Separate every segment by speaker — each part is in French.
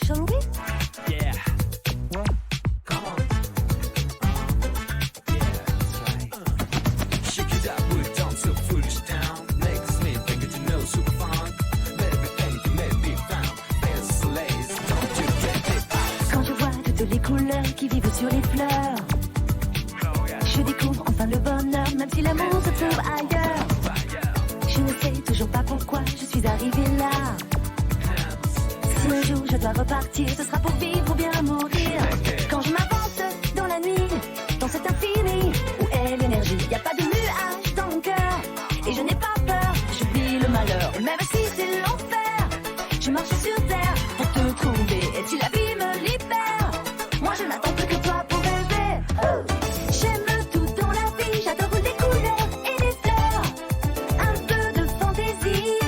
Speaker 1: shall we?
Speaker 2: Yeah. Come on. Yeah, that's right. Shake it up, put it on, so foolish down. Makes me think that you know super fun. Everything can make me found. There's so lazy, don't you get it?
Speaker 1: Quand je vois toutes les couleurs qui vivent sur les fleurs, je découvre enfin le bonheur, même si l'amour se trouve ailleurs. Je ne sais toujours pas pourquoi je suis arrivée là. Si un jour je dois repartir, ce sera pour vivre ou bien mourir. Quand je m'avance dans la nuit, dans cet infini, où est l'énergie? Y a pas de nuage dans mon cœur, et je n'ai pas peur, je vis le malheur. Même si c'est l'enfer, je marche sur terre pour te trouver. Et si la vie me libère, moi je n'attends plus que toi pour rêver. J'aime tout dans la vie, j'adore les couleurs et les fleurs. Un peu de fantaisie.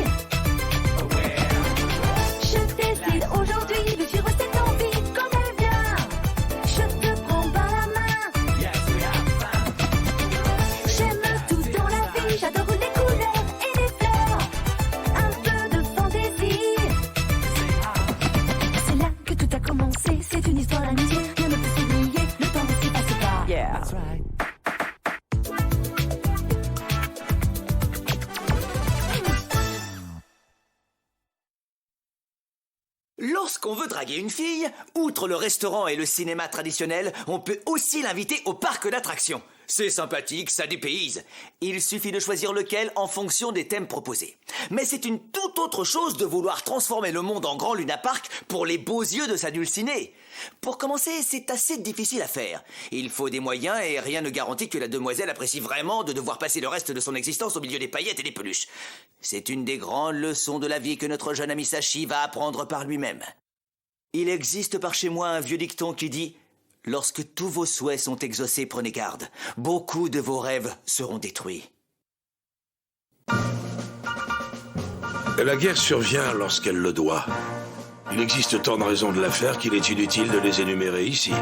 Speaker 1: Je décide aujourd'hui de suivre cette envie quand elle vient. Je te prends par la main. J'aime tout dans la vie, j'adore les couleurs et les fleurs. Un peu de fantaisie. C'est là que tout a commencé, c'est une histoire d'amitié. Rien ne peut s'oublier, le temps ne s'y passe pas.
Speaker 2: Yeah, that's right.
Speaker 3: Lorsqu'on veut draguer une fille, outre le restaurant et le cinéma traditionnel, on peut aussi l'inviter au parc d'attractions. C'est sympathique, ça dépayse. Il suffit de choisir lequel en fonction des thèmes proposés. Mais c'est une toute autre chose de vouloir transformer le monde en grand Luna Park pour les beaux yeux de sa dulcinée. Pour commencer, c'est assez difficile à faire. Il faut des moyens et rien ne garantit que la demoiselle apprécie vraiment de devoir passer le reste de son existence au milieu des paillettes et des peluches. C'est une des grandes leçons de la vie que notre jeune ami Sachi va apprendre par lui-même. Il existe par chez moi un vieux dicton qui dit « Lorsque tous vos souhaits sont exaucés, prenez garde. Beaucoup de vos rêves seront détruits. »
Speaker 4: La guerre survient lorsqu'elle le doit. Il existe tant de raisons de la faire qu'il est inutile de les énumérer ici.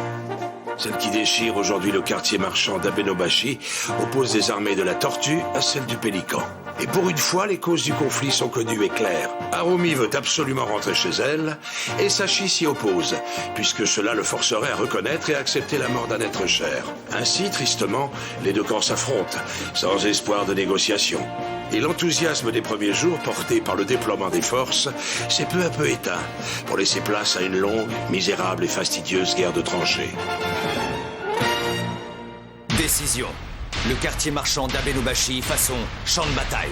Speaker 4: Celle qui déchire aujourd'hui le quartier marchand d'Abenobashi oppose les armées de la Tortue à celles du Pélican. Et pour une fois, les causes du conflit sont connues et claires. Harumi veut absolument rentrer chez elle, et Sachi s'y oppose, puisque cela le forcerait à reconnaître et à accepter la mort d'un être cher. Ainsi, tristement, les deux camps s'affrontent, sans espoir de négociation. Et l'enthousiasme des premiers jours, porté par le déploiement des forces, s'est peu à peu éteint, pour laisser place à une longue, misérable et fastidieuse guerre de tranchées.
Speaker 3: Décision. Le quartier marchand d'Abenobashi façon champ de bataille.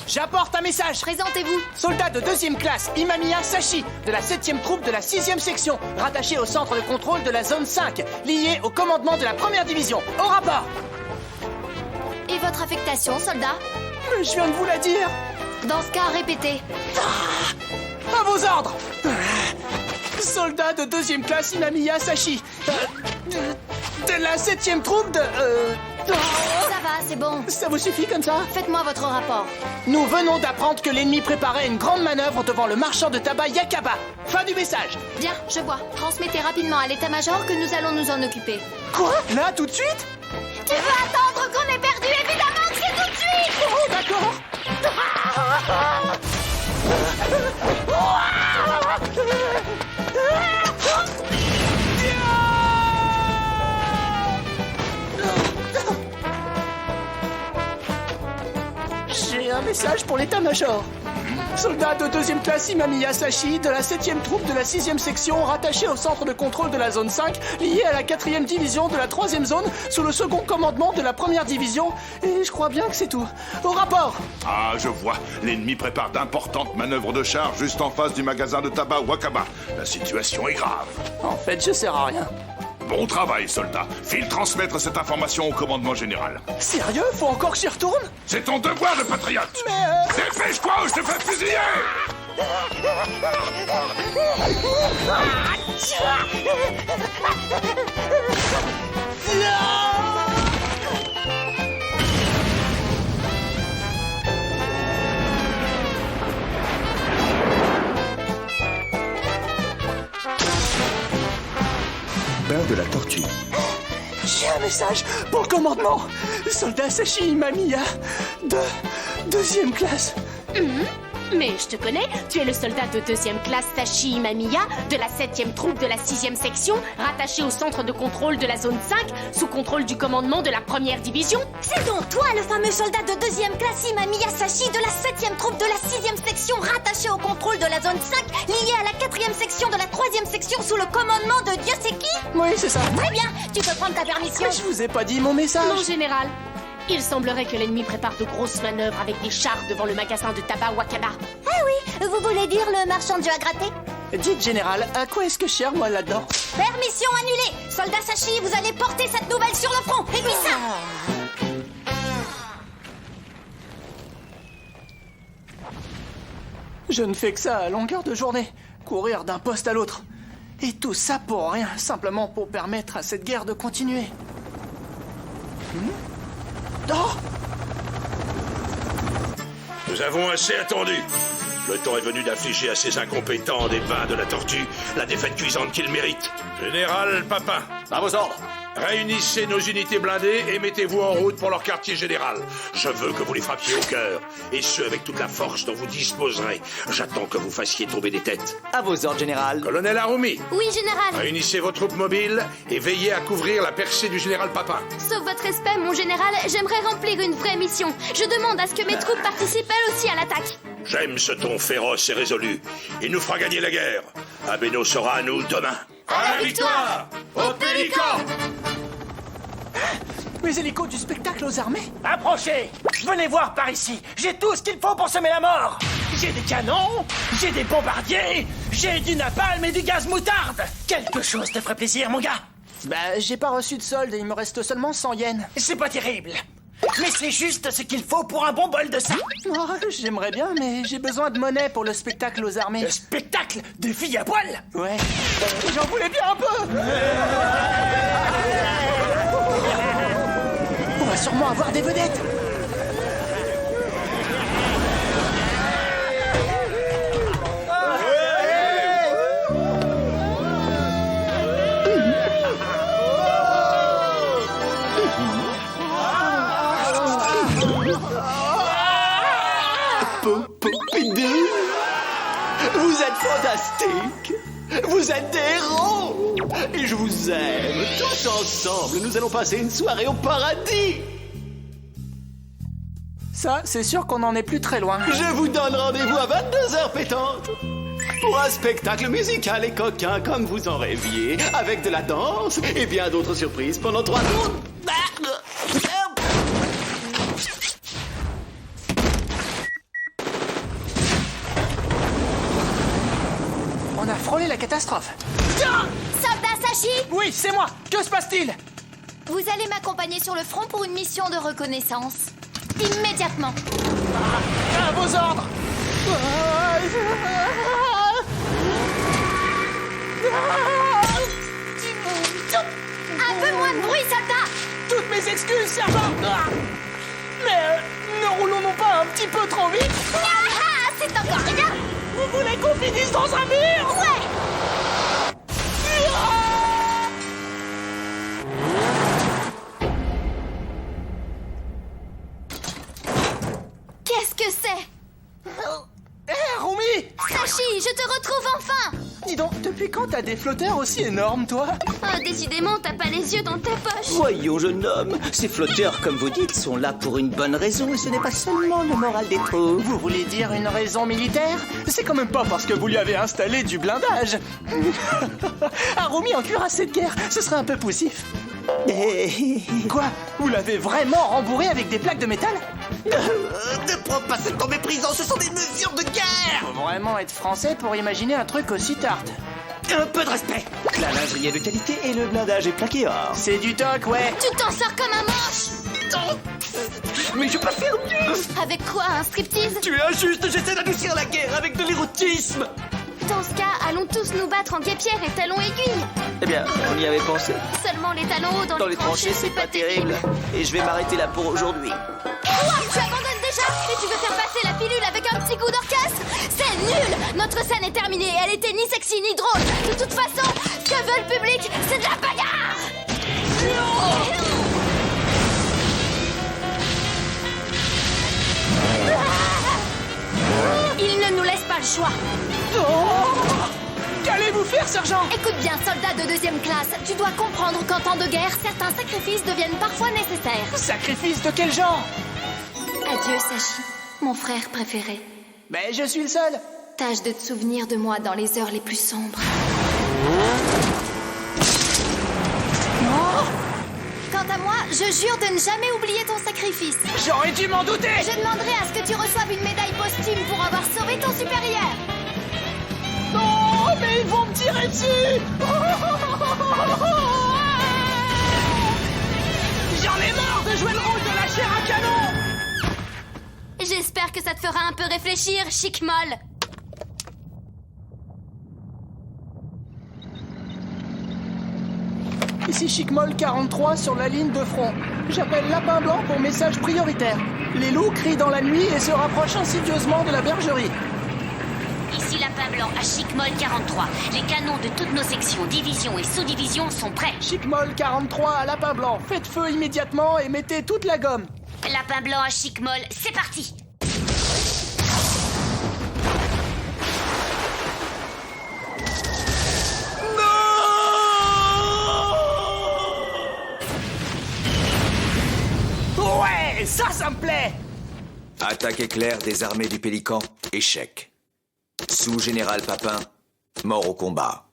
Speaker 5: J'apporte un message.
Speaker 6: Présentez-vous.
Speaker 5: Soldat de 2e classe, Imamiya Sachi, de la 7e troupe de la 6e section, rattaché au centre de contrôle de la zone 5, lié au commandement de la 1re division. Au rapport.
Speaker 6: Et votre affectation, soldat?
Speaker 5: Mais je viens de vous la dire.
Speaker 6: Dans ce cas, répétez.
Speaker 5: À vos ordres. Soldat de 2e classe, Imamiya Sachi, de la 7e troupe de...
Speaker 6: Ça va, c'est bon.
Speaker 5: Ça vous suffit comme ça?
Speaker 6: Faites-moi votre rapport.
Speaker 5: Nous venons d'apprendre que l'ennemi préparait une grande manœuvre devant le marchand de tabac Yakaba. Fin du message.
Speaker 6: Bien, je vois. Transmettez rapidement à l'état-major que nous allons nous en occuper.
Speaker 5: Quoi? Là, tout de suite?
Speaker 6: Tu veux attendre qu'on ait perdu? Évidemment que c'est tout de suite.
Speaker 5: Oh, d'accord. J'ai un message pour l'état-major. Soldat de 2e classe Imamiya Sachi, de la 7e troupe de la 6e section, rattaché au centre de contrôle de la zone 5, lié à la 4e division de la 3e zone, sous le second commandement de la 1re division. Et je crois bien que c'est tout. Au rapport.
Speaker 7: Ah, je vois. L'ennemi prépare d'importantes manœuvres de char juste en face du magasin de tabac Wakaba. La situation est grave.
Speaker 5: En fait, je sers à rien.
Speaker 7: Bon travail, soldat. File transmettre cette information au commandement général.
Speaker 5: Sérieux? Faut encore que j'y retourne?
Speaker 7: C'est ton devoir de patriote.
Speaker 5: Mais
Speaker 7: Dépêche-toi ou je te fais fusiller!
Speaker 8: Bain de la tortue.
Speaker 5: j'ai un message pour le commandement. Soldat Sashi Imamiya de deuxième classe.
Speaker 9: Mais je te connais, tu es le soldat de deuxième classe Sashi Imamiya de la 7e troupe de la 6e section, rattaché au centre de contrôle de la zone 5, sous contrôle du commandement de la 1re division.
Speaker 1: C'est donc toi le fameux soldat de deuxième classe Imamiya Sashi de la 7e troupe de la 6e section, rattaché au contrôle de la zone 5, lié à la 4e section de la 3e section sous le commandement de Dieu sait qui?
Speaker 5: Oui, c'est ça.
Speaker 1: Très bien, tu peux prendre ta permission.
Speaker 5: Je vous ai pas dit mon message.
Speaker 9: Mon général, il semblerait que l'ennemi prépare de grosses manœuvres avec des chars devant le magasin de tabac Wakaba.
Speaker 1: Ah oui, vous voulez dire le marchand de jeux à gratter?
Speaker 5: Dites, général, à quoi est-ce que je sers, moi, là-dedans?
Speaker 1: Permission annulée. Soldat Sashi, vous allez porter cette nouvelle sur le front. Et puis ça.
Speaker 5: Je ne fais que ça à longueur de journée. Courir d'un poste à l'autre. Et tout ça pour rien, simplement pour permettre à cette guerre de continuer. Oh!
Speaker 4: Nous avons assez attendu. Le temps est venu d'affliger à ces incompétents des bains de la tortue la défaite cuisante qu'ils méritent. Général Papin.
Speaker 3: À vos ordres.
Speaker 4: Réunissez nos unités blindées et mettez-vous en route pour leur quartier général. Je veux que vous les frappiez au cœur, et ce avec toute la force dont vous disposerez. J'attends que vous fassiez tomber des têtes.
Speaker 3: À vos ordres, général.
Speaker 4: Colonel Harumi,
Speaker 6: Oui, général.
Speaker 4: réunissez vos troupes mobiles et veillez à couvrir la percée du général Papin.
Speaker 6: Sauf votre respect, mon général, j'aimerais remplir une vraie mission. Je demande à ce que mes troupes participent elles aussi à l'attaque.
Speaker 4: J'aime ce ton féroce et résolu. Il nous fera gagner la guerre. Abeno sera à nous demain.
Speaker 6: À la victoire!
Speaker 4: Au Pélican!
Speaker 5: Les hélicos du spectacle aux armées?
Speaker 10: Approchez! Venez voir par ici! J'ai tout ce qu'il faut pour semer la mort! J'ai des canons, j'ai des bombardiers, j'ai du napalm et du gaz moutarde! Quelque chose te ferait plaisir, mon gars!
Speaker 5: Bah, j'ai pas reçu de solde et il me reste seulement 100 yens.
Speaker 10: C'est pas terrible! Mais c'est juste ce qu'il faut pour un bon bol de ça!
Speaker 5: Oh, j'aimerais bien, mais j'ai besoin de monnaie pour le spectacle aux armées.
Speaker 10: Le spectacle de filles à poil!
Speaker 5: Ouais, j'en voulais bien un peu. On va sûrement avoir des vedettes.
Speaker 3: Vous êtes fantastiques. Vous êtes des héros. Et je vous aime. Tous ensemble, nous allons passer une soirée au paradis.
Speaker 5: Ça, c'est sûr qu'on en est plus très loin.
Speaker 3: Je vous donne rendez-vous à 22h pétantes. Pour un spectacle musical et coquin comme vous en rêviez, avec de la danse et bien d'autres surprises pendant 3 jours.
Speaker 5: On a frôlé la catastrophe.
Speaker 1: Soldat Sashi,
Speaker 5: Oui, c'est moi. Que se passe-t-il?
Speaker 6: Vous allez m'accompagner sur le front pour une mission de reconnaissance. Immédiatement.
Speaker 5: À vos ordres.
Speaker 6: Un peu moins de bruit, soldat!
Speaker 5: Toutes mes excuses, sergent. Mais ne roulons-nous pas un petit peu trop vite?
Speaker 6: Ah, c'est encore rien!
Speaker 5: Vous voulez qu'on finisse dans un mur?
Speaker 6: Ouais! Qu'est-ce que c'est?
Speaker 5: Hé, Harumi!
Speaker 6: Sashi, je te retrouve enfin!
Speaker 5: Dis donc, depuis quand t'as des flotteurs aussi énormes, toi?
Speaker 6: Ah, décidément, t'as pas les yeux dans ta poche.
Speaker 3: Voyons, jeune homme, ces flotteurs, comme vous dites, sont là pour une bonne raison et ce n'est pas seulement le moral des troupes.
Speaker 5: Vous voulez dire une raison militaire? C'est quand même pas parce que vous lui avez installé du blindage. Harumi en cuirassé de guerre, ce serait un peu poussif. Quoi? Vous l'avez vraiment rembourré avec des plaques de métal?
Speaker 3: Ne prends pas cette ton méprisant, ce sont des mesures de guerre.
Speaker 5: Faut vraiment être français pour imaginer un truc aussi tarte.
Speaker 3: Un peu de respect. La lingerie est de qualité et le blindage est plaqué or.
Speaker 5: C'est du toc, ouais.
Speaker 6: Tu t'en sors comme un manche.
Speaker 3: Mais je peux faire mieux.
Speaker 6: Avec quoi, un striptease?
Speaker 3: Tu es injuste, j'essaie d'adoucir la guerre avec de l'érotisme.
Speaker 6: Dans ce cas, allons tous nous battre en guépière et talons aiguilles.
Speaker 3: Eh bien, on y avait pensé.
Speaker 6: Seulement les talons hauts dans
Speaker 3: Les tranchées, c'est pas terrible. Et je vais m'arrêter là pour aujourd'hui.
Speaker 6: Quoi? Tu abandonnes déjà? Et tu veux faire passer la pilule avec un petit coup d'orchestre? C'est nul! Notre scène est terminée. Elle était ni sexy ni drôle. De toute façon, ce que veut le public, c'est de la bagarre! Il ne nous laisse pas le choix.
Speaker 5: Qu'allez-vous faire, sergent?
Speaker 6: Écoute bien, soldat de deuxième classe, tu dois comprendre qu'en temps de guerre, certains sacrifices deviennent parfois nécessaires.
Speaker 5: Sacrifice de quel genre?
Speaker 6: Adieu, Sachi, mon frère préféré.
Speaker 5: Mais je suis le seul.
Speaker 6: Tâche de te souvenir de moi dans les heures les plus sombres. Quant à moi, je jure de ne jamais oublier ton sacrifice.
Speaker 5: J'aurais dû m'en douter.
Speaker 6: Je demanderai à ce que tu reçoives une médaille posthume pour avoir sauvé ton supérieur.
Speaker 5: Non, mais ils vont me tirer dessus. J'en ai marre de jouer le rôle de la chair à canon.
Speaker 6: J'espère que ça te fera un peu réfléchir, chic molle.
Speaker 5: Ici Chicmol 43 sur la ligne de front. J'appelle Lapin Blanc pour message prioritaire. Les loups crient dans la nuit et se rapprochent insidieusement de la bergerie.
Speaker 11: Ici Lapin Blanc à Chicmol 43. Les canons de toutes nos sections, divisions et sous-divisions sont prêts.
Speaker 5: Chicmol 43 à Lapin Blanc. Faites feu immédiatement et mettez toute la gomme.
Speaker 11: Lapin Blanc à Chicmol, c'est parti.
Speaker 5: Ouais, ça me plaît.
Speaker 3: Attaque éclair des armées du Pélican, échec. Sous-général Papin, mort au combat.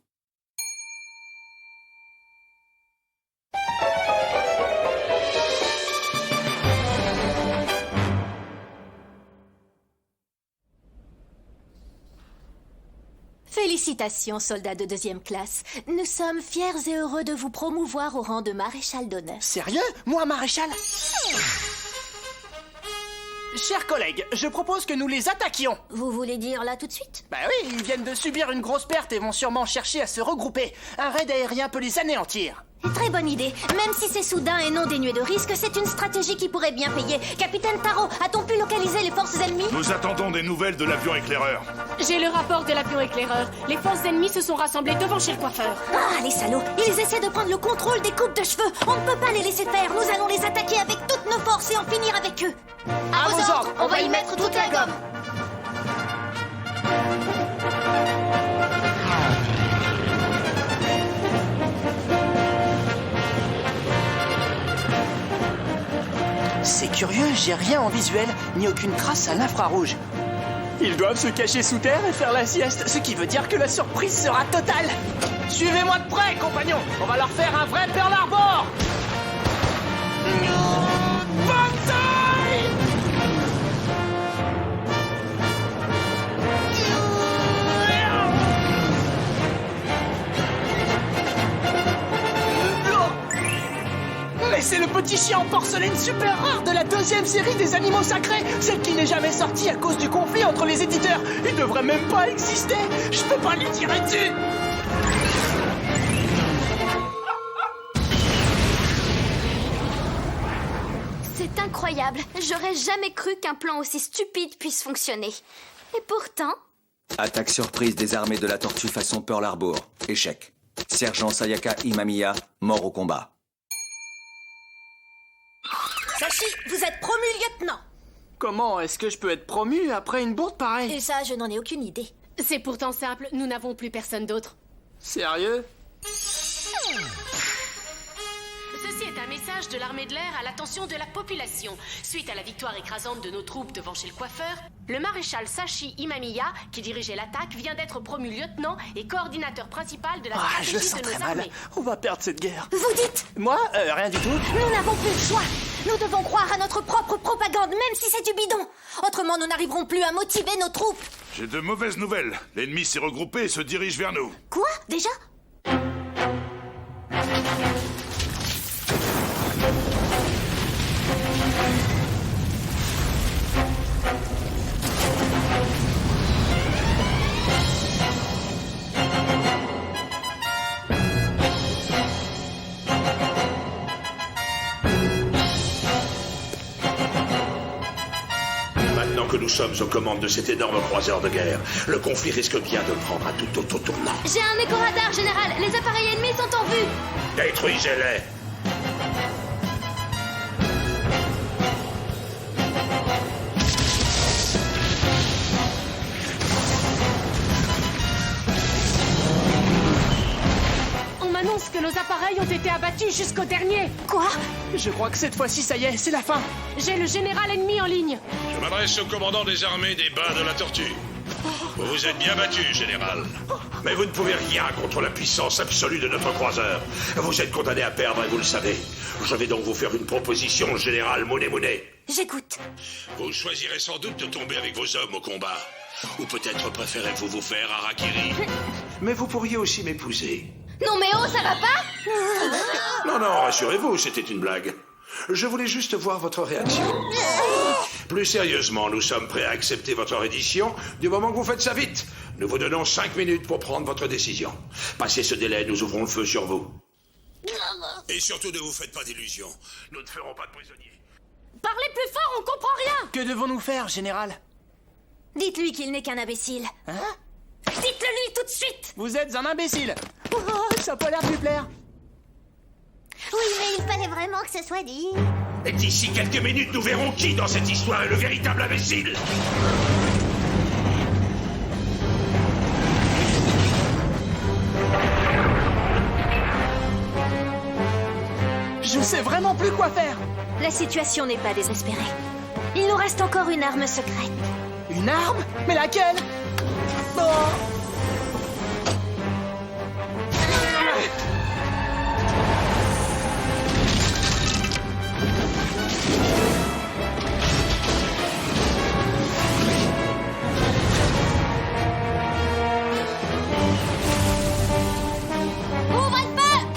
Speaker 12: Félicitations, soldats de deuxième classe. Nous sommes fiers et heureux de vous promouvoir au rang de maréchal d'honneur.
Speaker 5: Sérieux? Moi, maréchal? Chers collègues, je propose que nous les attaquions.
Speaker 12: Vous voulez dire là tout de suite?
Speaker 5: Bah oui, ils viennent de subir une grosse perte et vont sûrement chercher à se regrouper. Un raid aérien peut les anéantir.
Speaker 12: Très bonne idée. Même si c'est soudain et non dénué de risque, c'est une stratégie qui pourrait bien payer. Capitaine Taro, a-t-on pu localiser les forces ennemies?
Speaker 7: Nous attendons des nouvelles de l'avion éclaireur.
Speaker 9: J'ai le rapport de l'avion éclaireur. Les forces ennemies se sont rassemblées devant chez le coiffeur.
Speaker 12: Ah, les salauds! Ils essaient de prendre le contrôle des coupes de cheveux. On ne peut pas les laisser faire. Nous allons les attaquer avec toutes nos forces et en finir avec eux.
Speaker 6: À vos ordres, on va y mettre toute la gomme.
Speaker 5: C'est curieux, j'ai rien en visuel, ni aucune trace à l'infrarouge. Ils doivent se cacher sous terre et faire la sieste, ce qui veut dire que la surprise sera totale. Suivez-moi de près, compagnons. On va leur faire un vrai Pearl Harbor. Banzai! Mais c'est le petit chien en porcelaine super rare de la deuxième série des animaux sacrés, celle qui n'est jamais sortie à cause du conflit entre les éditeurs. Il devrait même pas exister. Je peux pas lui tirer dessus.
Speaker 6: C'est incroyable. J'aurais jamais cru qu'un plan aussi stupide puisse fonctionner. Et pourtant...
Speaker 3: Attaque surprise des armées de la Tortue façon Pearl Harbor, échec. Sergent Sayaka Imamiya, mort au combat.
Speaker 12: Sachi, vous êtes promu lieutenant.
Speaker 5: Comment est-ce que je peux être promu après une bourde pareille?
Speaker 12: Et ça, je n'en ai aucune idée.
Speaker 9: C'est pourtant simple, nous n'avons plus personne d'autre.
Speaker 5: Sérieux?
Speaker 9: Ceci est un message de l'armée de l'air à l'attention de la population. Suite à la victoire écrasante de nos troupes devant chez le coiffeur, le maréchal Sachi Imamiya, qui dirigeait l'attaque, vient d'être promu lieutenant et coordinateur principal de la
Speaker 5: Je le
Speaker 9: stratégie
Speaker 5: sens
Speaker 9: de
Speaker 5: très
Speaker 9: nos
Speaker 5: mal.
Speaker 9: armées.
Speaker 5: On va perdre cette guerre.
Speaker 12: Vous dites?
Speaker 5: Moi, rien du tout.
Speaker 12: Nous n'avons plus le choix. Nous devons croire à notre propre propagande, même si c'est du bidon. Autrement, nous n'arriverons plus à motiver nos troupes.
Speaker 7: J'ai de mauvaises nouvelles. L'ennemi s'est regroupé et se dirige vers nous.
Speaker 12: Quoi? Déjà?
Speaker 4: Maintenant que nous sommes aux commandes de cet énorme croiseur de guerre, le conflit risque bien de prendre un tout autre tournant.
Speaker 6: J'ai un éco-radar, général. Les appareils ennemis sont en vue.
Speaker 4: Détruisez-les!
Speaker 9: On m'annonce que nos appareils ont été abattus jusqu'au dernier.
Speaker 12: Quoi?
Speaker 5: Je crois que cette fois-ci, ça y est, c'est la fin.
Speaker 9: J'ai le général ennemi en ligne.
Speaker 4: Je m'adresse au commandant des armées des bains de la Tortue. Vous vous êtes bien battu, général. Mais vous ne pouvez rien contre la puissance absolue de notre croiseur. Vous êtes condamné à perdre et vous le savez. Je vais donc vous faire une proposition, général Mounet.
Speaker 12: J'écoute.
Speaker 4: Vous choisirez sans doute de tomber avec vos hommes au combat. Ou peut-être préférez-vous vous faire harakiri. Mais vous pourriez aussi m'épouser.
Speaker 6: Non mais oh, ça va pas?
Speaker 4: Non, rassurez-vous, c'était une blague. Je voulais juste voir votre réaction. Plus sérieusement, nous sommes prêts à accepter votre reddition du moment que vous faites ça vite. Nous vous donnons 5 minutes pour prendre votre décision. Passé ce délai, nous ouvrons le feu sur vous. Et surtout, ne vous faites pas d'illusions. Nous ne ferons pas de prisonniers.
Speaker 9: Parlez plus fort, on comprend rien.
Speaker 5: Que devons-nous faire, général?
Speaker 12: Dites-lui qu'il n'est qu'un imbécile.
Speaker 5: Hein?
Speaker 12: Dites-le lui tout de suite.
Speaker 5: Vous êtes un imbécile. Oh, ça a pas l'air de lui plaire.
Speaker 12: Oui, mais il fallait vraiment que ce soit dit.
Speaker 4: Et d'ici quelques minutes, nous verrons qui dans cette histoire est le véritable imbécile.
Speaker 5: Je sais vraiment plus quoi faire.
Speaker 12: La situation n'est pas désespérée. Il nous reste encore une arme secrète.
Speaker 5: Une arme? Mais laquelle? Oh.
Speaker 6: Ouvre le feu!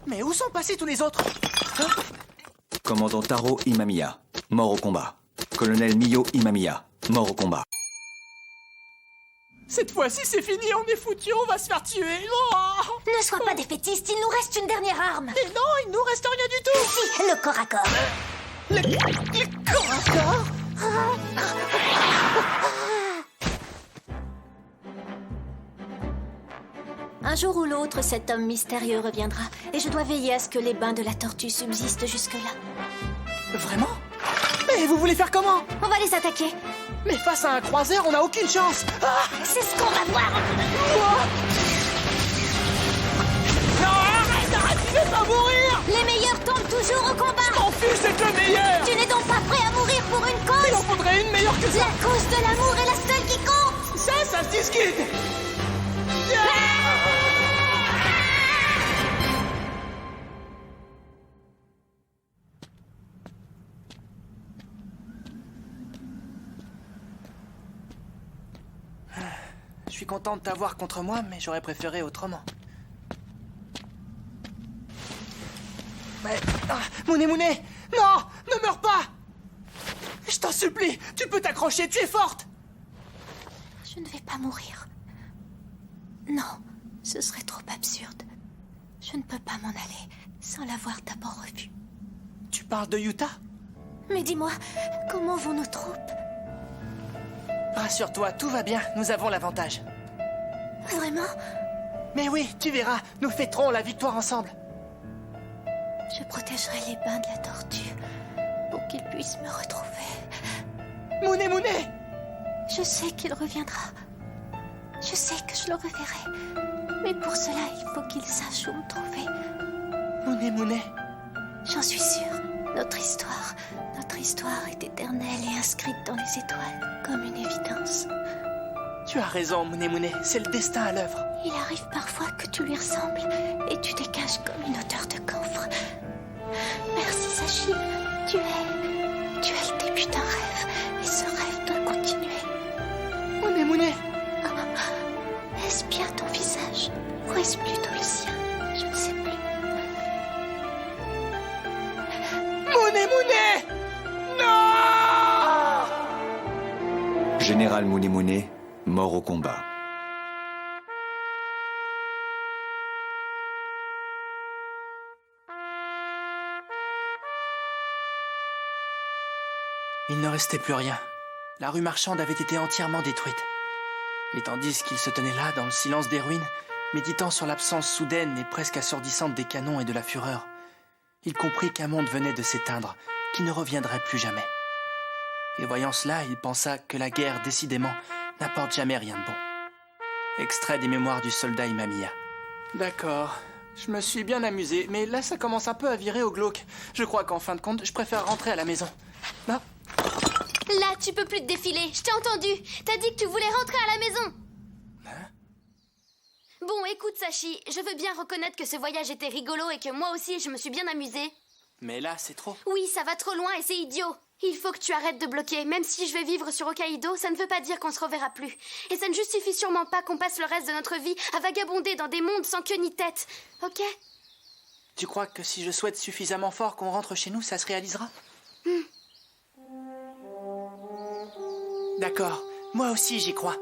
Speaker 5: Mais où sont passés tous les autres? Hein?
Speaker 3: Commandant Taro Imamiya, mort au combat. Colonel Miyo Imamiya, mort au combat.
Speaker 5: Cette fois-ci, c'est fini, on est foutus, on va se faire tuer. Oh.
Speaker 12: Ne sois pas défaitiste, il nous reste une dernière arme.
Speaker 5: Mais non, il nous reste rien du tout.
Speaker 12: Si, le corps à corps.
Speaker 5: Le corps à corps?
Speaker 12: Un jour ou l'autre, cet homme mystérieux reviendra. Et je dois veiller à ce que les bains de la tortue subsistent jusque-là.
Speaker 5: Vraiment? Mais vous voulez faire comment?
Speaker 12: On va les attaquer.
Speaker 5: Mais face à un croiseur, on n'a aucune chance. Ah.
Speaker 12: C'est ce qu'on va voir.
Speaker 5: Non, arrête, tu veux pas mourir.
Speaker 12: Les meilleurs tombent toujours au combat.
Speaker 5: Mon fils est le meilleur.
Speaker 12: Tu n'es donc pas prêt à mourir pour une cause?
Speaker 5: Il en faudrait une meilleure que ça.
Speaker 12: La cause de l'amour est la seule qui compte.
Speaker 5: Ça se discute. Je suis content de t'avoir contre moi, mais j'aurais préféré autrement. Mais... Mounet, non, ne meurs pas. Je t'en supplie, tu peux t'accrocher, tu es forte.
Speaker 12: Je ne vais pas mourir. Non, ce serait trop absurde. Je ne peux pas m'en aller sans l'avoir d'abord revue.
Speaker 5: Tu parles de Yuta?
Speaker 12: Mais dis-moi, comment vont nos troupes?
Speaker 5: Rassure-toi, tout va bien, nous avons l'avantage.
Speaker 12: Vraiment?
Speaker 5: Mais oui, tu verras, nous fêterons la victoire ensemble.
Speaker 12: Je protégerai les bains de la tortue pour qu'il puisse me retrouver.
Speaker 5: Mounet!
Speaker 12: Je sais qu'il reviendra. Je sais que je le reverrai. Mais pour cela, il faut qu'il sache où me trouver.
Speaker 5: Mounet.
Speaker 12: J'en suis sûre. Notre histoire est éternelle et inscrite dans les étoiles, comme une évidence.
Speaker 5: Tu as raison, Mounet. C'est le destin à l'œuvre.
Speaker 12: Il arrive parfois que tu lui ressembles et tu dégages comme une odeur de camphre. Merci, Sachi. Tu es le début d'un rêve et ce rêve doit continuer.
Speaker 5: Mounet.
Speaker 12: Est-ce bien ton visage ou est-ce plutôt le sien? Je ne sais plus.
Speaker 5: Mounet! Non!
Speaker 3: Général Mounet, mort au combat.
Speaker 5: Il ne restait plus rien. La rue marchande avait été entièrement détruite. Et tandis qu'il se tenait là, dans le silence des ruines, méditant sur l'absence soudaine et presque assourdissante des canons et de la fureur, il comprit qu'un monde venait de s'éteindre, qui ne reviendrait plus jamais. Et voyant cela, il pensa que la guerre, décidément, n'apporte jamais rien de bon. Extrait des mémoires du soldat Imamiya. D'accord. Je me suis bien amusé, mais là ça commence un peu à virer au glauque. Je crois qu'en fin de compte, je préfère rentrer à la maison. Là.
Speaker 6: Là, tu peux plus te défiler, je t'ai entendu. T'as dit que tu voulais rentrer à la maison.
Speaker 5: Hein?
Speaker 6: Bon, écoute, Sachi, je veux bien reconnaître que ce voyage était rigolo et que moi aussi, je me suis bien amusée.
Speaker 5: Mais là, c'est trop.
Speaker 6: Oui, ça va trop loin et c'est idiot. Il faut que tu arrêtes de bloquer. Même si je vais vivre sur Hokkaido, ça ne veut pas dire qu'on se reverra plus. Et ça ne justifie sûrement pas qu'on passe le reste de notre vie à vagabonder dans des mondes sans queue ni tête. Ok?
Speaker 5: Tu crois que si je souhaite suffisamment fort qu'on rentre chez nous, ça se réalisera? D'accord. Moi aussi, j'y crois.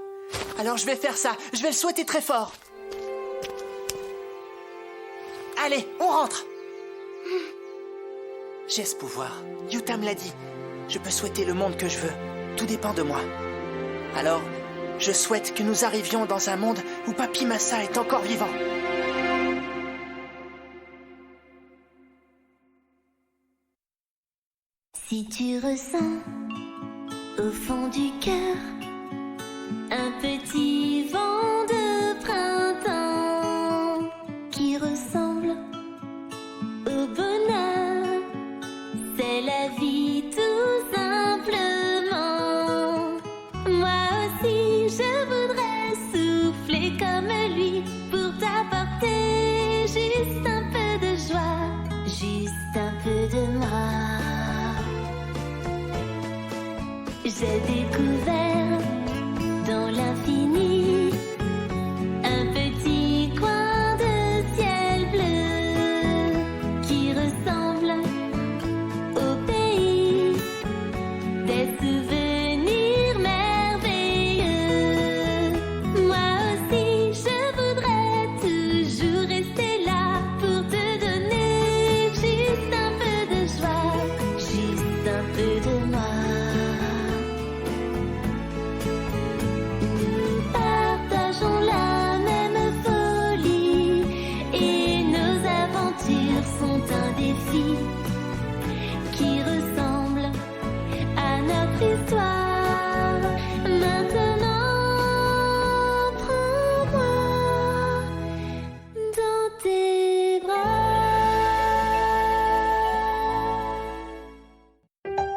Speaker 5: Alors je vais faire ça. Je vais le souhaiter très fort. Allez, on rentre. J'ai ce pouvoir. Yuta me l'a dit. Je peux souhaiter le monde que je veux. Tout dépend de moi. Alors, je souhaite que nous arrivions dans un monde où Papy Massa est encore vivant.
Speaker 1: Si tu ressens au fond du cœur un petit vent de printemps qui ressemble au bonheur, c'est la vie tout simplement. Moi aussi je voudrais souffler comme lui pour t'apporter juste un peu de joie, juste un peu de moi. J'ai découvert dans l'infini un petit coin de ciel bleu qui ressemble au pays des souvenirs merveilleux. Moi aussi, je voudrais toujours rester là pour te donner juste un peu de joie, juste un peu de moi. Qui ressemble à notre histoire. Maintenant, prends-moi dans tes bras.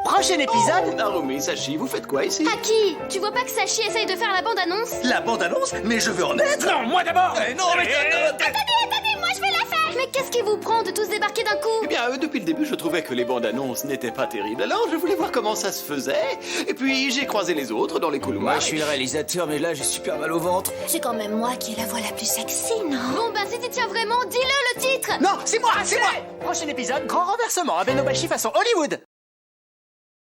Speaker 5: Prochain épisode.
Speaker 13: Narumi, Sachi, vous faites quoi ici?
Speaker 6: Aki, tu vois pas que Sachi essaye de faire la bande-annonce?
Speaker 13: La bande-annonce? Mais je veux en être!
Speaker 10: Non, moi d'abord!
Speaker 13: Non, mais...
Speaker 6: Attendez, moi je vais la faire! Mais qu'est-ce qui vous prend de tous débarquer d'un coup?
Speaker 13: Eh bien, depuis le début, je trouvais que les bandes-annonces n'étaient pas terribles. Alors, je voulais voir comment ça se faisait. Et puis, j'ai croisé les autres dans les couloirs.
Speaker 3: Moi, je suis le réalisateur, mais là, j'ai super mal au ventre.
Speaker 12: C'est quand même moi qui ai la voix la plus sexy, non?
Speaker 6: Bon, bah si tu tiens vraiment, dis-le le titre!
Speaker 5: Non, c'est moi! Prochain épisode, grand renversement à Benobashi façon Hollywood.